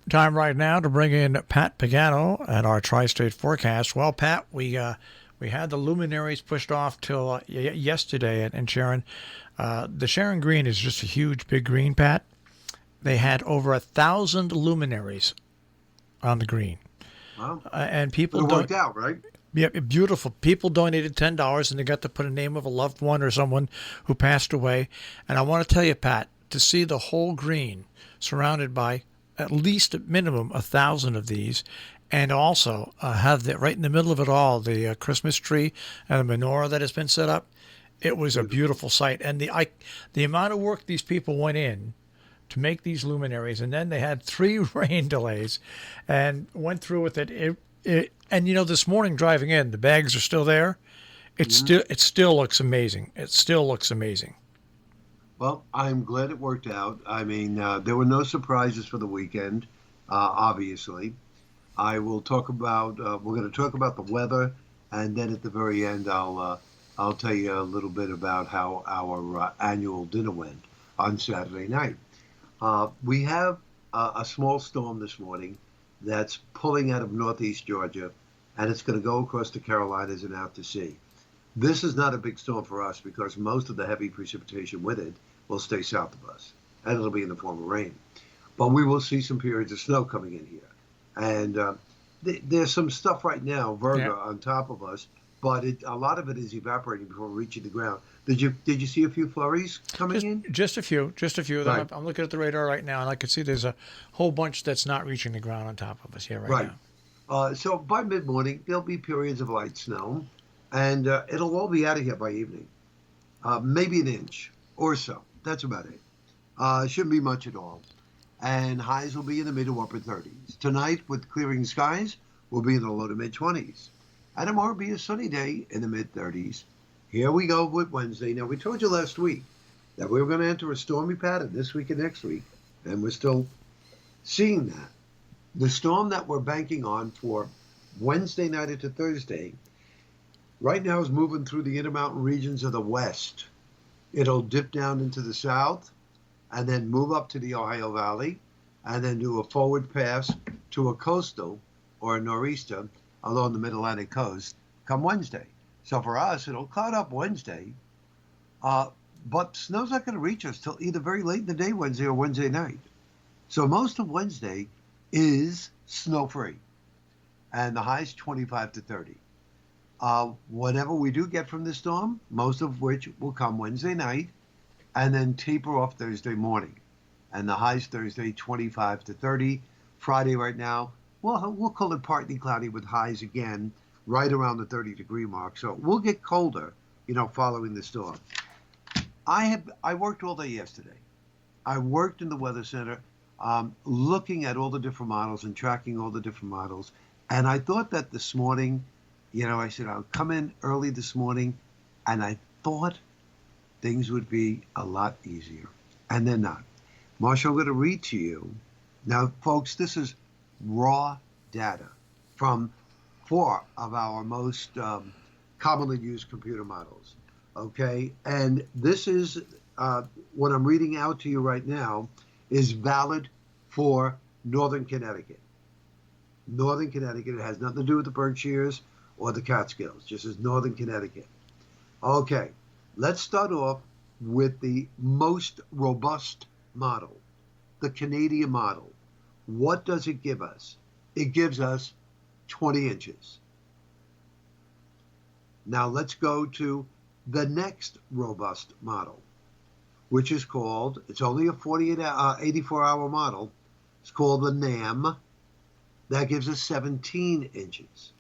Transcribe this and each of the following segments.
Time right now to bring in Pat Pagano at our tri-state forecast. Well, Pat, we had the luminaries pushed off till yesterday, and Sharon, the Sharon Green is just a huge, big green, Pat. They had over 1,000 luminaries on the green. Wow. And people But it worked out, right? Yeah, beautiful. People donated $10, and they got to put a name of a loved one or someone who passed away. And I want to tell you, Pat, to see the whole green surrounded by at least a minimum 1,000 of these, and also have right in the middle of it all the Christmas tree and the menorah that has been set up. It was a beautiful sight, and the amount of work these people went in to make these luminaries, and then they had 3 rain delays, and went through with it. And this morning driving in, the bags are still there. It still looks amazing. It still looks amazing. Well, I'm glad it worked out. I mean, there were no surprises for the weekend, obviously. I will talk about, we're going to talk about the weather, and then at the very end, I'll tell you a little bit about how our annual dinner went on Saturday night. We have a small storm this morning that's pulling out of northeast Georgia, and it's going to go across the Carolinas and out to sea. This is not a big storm for us because most of the heavy precipitation with it will stay south of us, and it'll be in the form of rain. But we will see some periods of snow coming in here. And there's some stuff right now, Virga, on top of us, but a lot of it is evaporating before reaching the ground. Did you see a few flurries coming in? Just a few. Right. I'm looking at the radar right now, and I can see there's a whole bunch that's not reaching the ground on top of us here right now. So by mid-morning, there'll be periods of light snow, and it'll all be out of here by evening. Maybe an inch or so. That's about it. Shouldn't be much at all. And highs will be in the mid to upper 30s. Tonight, with clearing skies, we'll be in the low to mid-20s. And tomorrow will be a sunny day in the mid-30s. Here we go with Wednesday. Now, we told you last week that we were going to enter a stormy pattern this week and next week, and we're still seeing that. The storm that we're banking on for Wednesday night into Thursday right now is moving through the intermountain regions of the west. It'll dip down into the south and then move up to the Ohio Valley and then do a forward pass to a coastal or a nor'easter along the mid-Atlantic coast come Wednesday. So for us, it'll cloud up Wednesday, but snow's not going to reach us till either very late in the day Wednesday or Wednesday night. So most of Wednesday is snow-free, and the high's 25 to 30. Whatever we do get from this storm, most of which will come Wednesday night, and then taper off Thursday morning. And the high's Thursday, 25 to 30. Friday right now, well, we'll call it partly cloudy with highs again, right around the 30-degree mark. So we'll get colder, following the storm. I worked all day yesterday. I worked in the Weather Center, looking at all the different models and tracking all the different models. And I thought that this morning, I said, I'll come in early this morning, and I thought things would be a lot easier. And they're not. Marshall, I'm going to read to you. Now, folks, this is raw data from 4 of our most commonly used computer models. Okay? And this is what I'm reading out to you right now is valid for Northern Connecticut. Northern Connecticut, it has nothing to do with the Berkshires or the Catskills, just as Northern Connecticut. Okay, let's start off with the most robust model, the Canadian model. What does it give us? It gives us 20 inches. Now let's go to the next robust model, which is called, it's only a 84-hour model. It's called the NAM. That gives us 17 inches.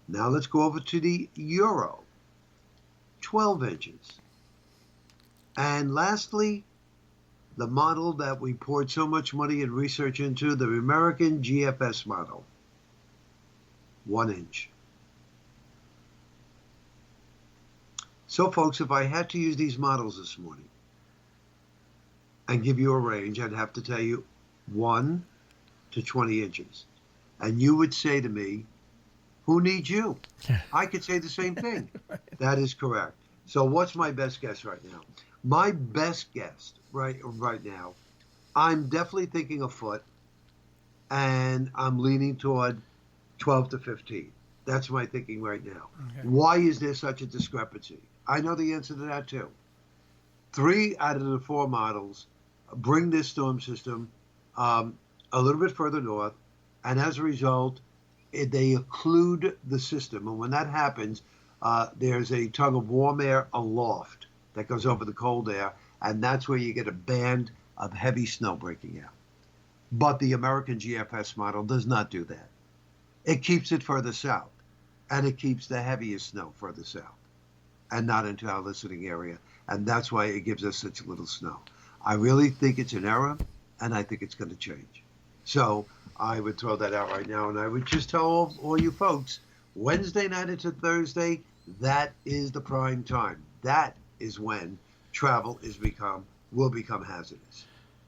Now let's go over to the Euro, 12 inches. And lastly, the model that we poured so much money and research into, the American GFS model, 1 inch. So folks, if I had to use these models this morning and give you a range, I'd have to tell you 1 to 20 inches. And you would say to me, who needs you? I could say the same thing. That is correct. So what's my best guess right now? My best guess right now, I'm definitely thinking a foot. and I'm leaning toward 12 to 15. That's my thinking right now. Okay. Why is there such a discrepancy? I know the answer to that too. 3 out of the 4 models bring this storm system a little bit further north, and as a result, they occlude the system. And when that happens, there's a tongue of warm air aloft that goes over the cold air, and that's where you get a band of heavy snow breaking out. But the American GFS model does not do that. It keeps it further south, and it keeps the heaviest snow further south, and not into our listening area. And that's why it gives us such little snow. I really think it's an error, and I think it's going to change. So I would throw that out right now, and I would just tell all you folks, Wednesday night into Thursday, that is the prime time. That is when travel will become hazardous.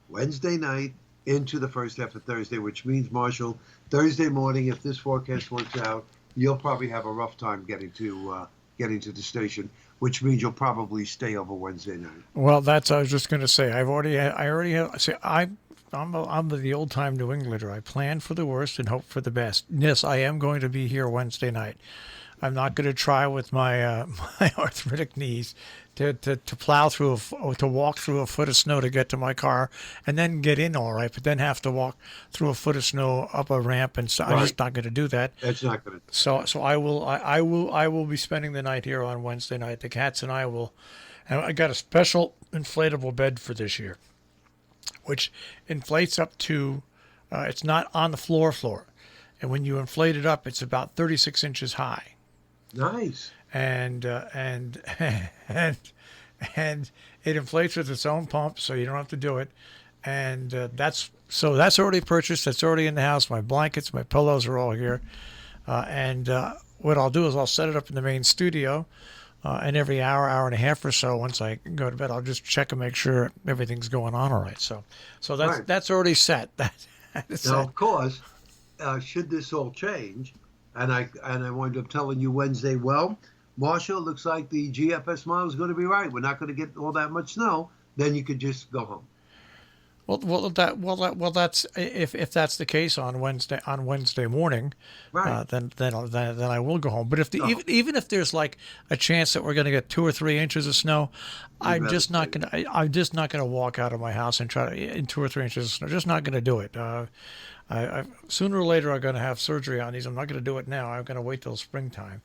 Wednesday night into the first half of Thursday, which means, Marshall, Thursday morning, if this forecast works out, you'll probably have a rough time getting to the station, which means you'll probably stay over Wednesday night. Well, I was just going to say, I already have. See, I'm the old time New Englander. I plan for the worst and hope for the best. Yes, I am going to be here Wednesday night. I'm not going to try with my my arthritic knees to plow through to walk through a foot of snow to get to my car and then get in all right, but then have to walk through a foot of snow up a ramp, and so I'm just not going to do that. That's not going to. So I will be spending the night here on Wednesday night. The cats and I will, and I got a special inflatable bed for this year, which inflates up to, it's not on the floor, and when you inflate it up, it's about 36 inches high. Nice. And it inflates with its own pump, so you don't have to do it. And that's already purchased. That's already in the house. My blankets, my pillows are all here. And what I'll do is I'll set it up in the main studio, and every hour and a half or so, once I go to bed, I'll just check and make sure everything's going on all right. So that's already set. That is now, set. of course, should this all change, and I wind up telling you Wednesday, well, Marshall, looks like the GFS model is going to be right. We're not going to get all that much snow. Then you could just go home. That's if that's the case on Wednesday morning, right? Then I will go home. But even if there's like a chance that we're going to get 2 or 3 inches of snow, I'm just not gonna walk out of my house and try to in 2 or 3 inches of snow. Just not going to do it. I sooner or later I'm going to have surgery on these. I'm not going to do it now. I'm going to wait till springtime.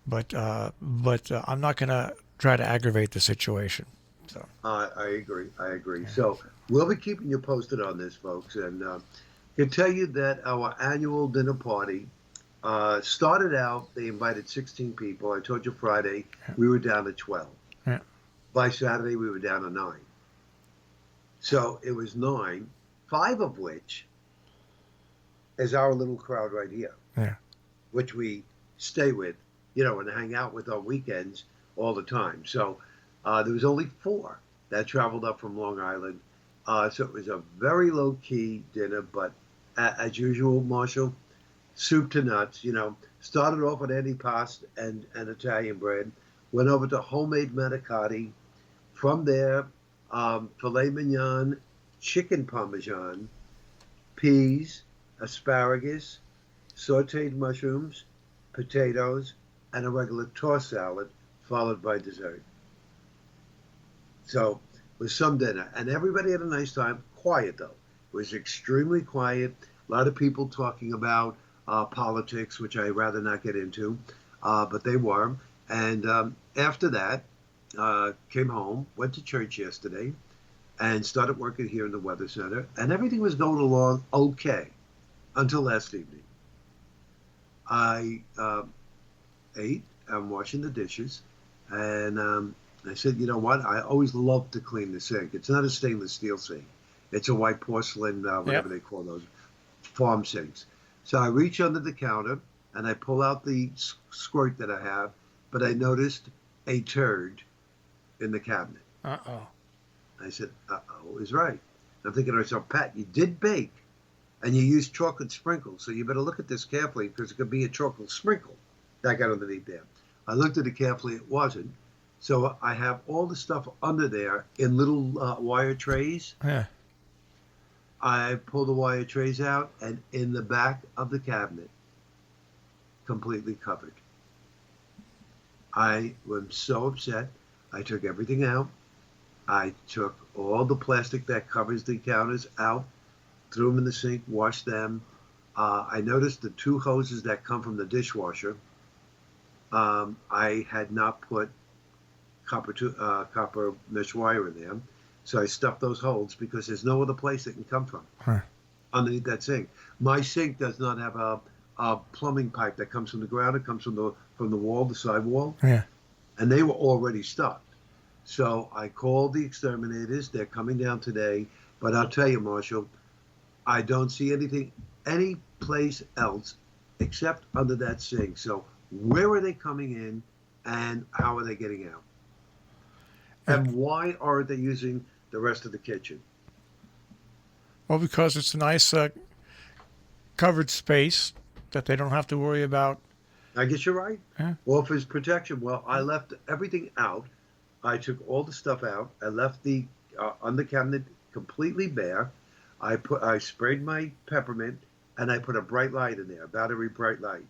But I'm not going to try to aggravate the situation. So I agree. Yeah. So we'll be keeping you posted on this, folks, and can tell you that our annual dinner party started out. They invited 16 people. I told you Friday we were down to 12. Yeah. By Saturday we were down to 9. So it was 9, 5 of which is our little crowd right here. Yeah. Which we stay with, and hang out with on weekends all the time. So there was only 4 that traveled up from Long Island. So it was a very low-key dinner, but as usual, Marshall, soup to nuts. Started off with antipasto and Italian bread, went over to homemade manicotti. From there, filet mignon, chicken parmesan, peas, asparagus, sauteed mushrooms, potatoes, and a regular tossed salad, followed by dessert. So it was some dinner, and everybody had a nice time. Quiet, though. It was extremely quiet. A lot of people talking about politics, which I'd rather not get into, but they were. And after that, came home, went to church yesterday, and started working here in the Weather Center, and everything was going along okay until last evening. I ate, I'm washing the dishes, and I said, you know what? I always love to clean the sink. It's not a stainless steel sink. It's a white porcelain, whatever they call those, farm sinks. So I reach under the counter, and I pull out the squirt that I have, but I noticed a turd in the cabinet. Uh-oh. I said, uh-oh is right. I'm thinking to myself, Pat, you did bake, and you used chocolate sprinkles, so you better look at this carefully, because it could be a chocolate sprinkle that got underneath there. I looked at it carefully. It wasn't. So I have all the stuff under there in little wire trays. Yeah. I pull the wire trays out, and in the back of the cabinet, completely covered. I was so upset. I took everything out. I took all the plastic that covers the counters out, threw them in the sink, washed them. I noticed the two hoses that come from the dishwasher. I had not put copper mesh wire in there, so I stuffed those holes because there's no other place it can come from underneath that sink. My sink does not have a plumbing pipe that comes from the ground. It comes from the wall, the side wall, and they were already stuck. So I called the exterminators. They're coming down today. But I'll tell you, Marshall, I don't see any place else except under that sink. So where are they coming in, and how are they getting out? And why aren't they using the rest of the kitchen? Well, because it's a nice covered space that they don't have to worry about. I guess you're right. Yeah. Well, for his protection, I left everything out. I took all the stuff out. I left the on the cabinet completely bare. I sprayed my peppermint, and I put a bright light in there, a battery bright light,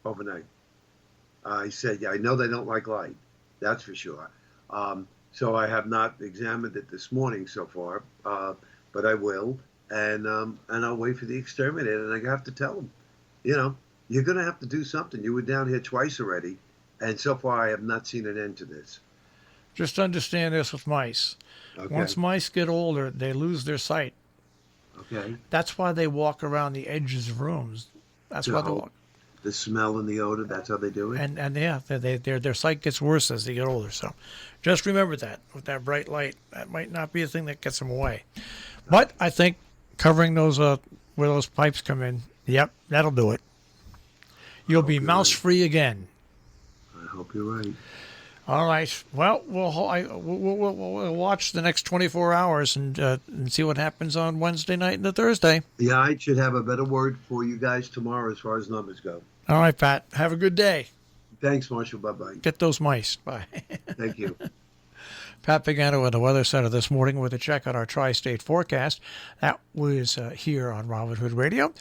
overnight. I said, yeah, I know they don't like light. That's for sure. So I have not examined it this morning so far, but I will, and I'll wait for the exterminator. And I have to tell them, you're going to have to do something. You were down here twice already, and so far I have not seen an end to this. Just understand this with mice. Okay. Once mice get older, they lose their sight. Okay. That's why they walk around the edges of rooms. That's why they walk. The smell and the odor, that's how they do it? And yeah, their sight gets worse as they get older. So just remember that with that bright light. That might not be a thing that gets them away. But I think covering those where those pipes come in, yep, that'll do it. You'll be mouse free again. I hope you're right. All right. Well, we'll watch the next 24 hours and see what happens on Wednesday night and the Thursday. Yeah, I should have a better word for you guys tomorrow as far as numbers go. All right, Pat. Have a good day. Thanks, Marshall. Bye-bye. Get those mice. Bye. Thank you. Pat Pagano at the Weather Center this morning with a check on our tri-state forecast. That was here on Robin Hood Radio.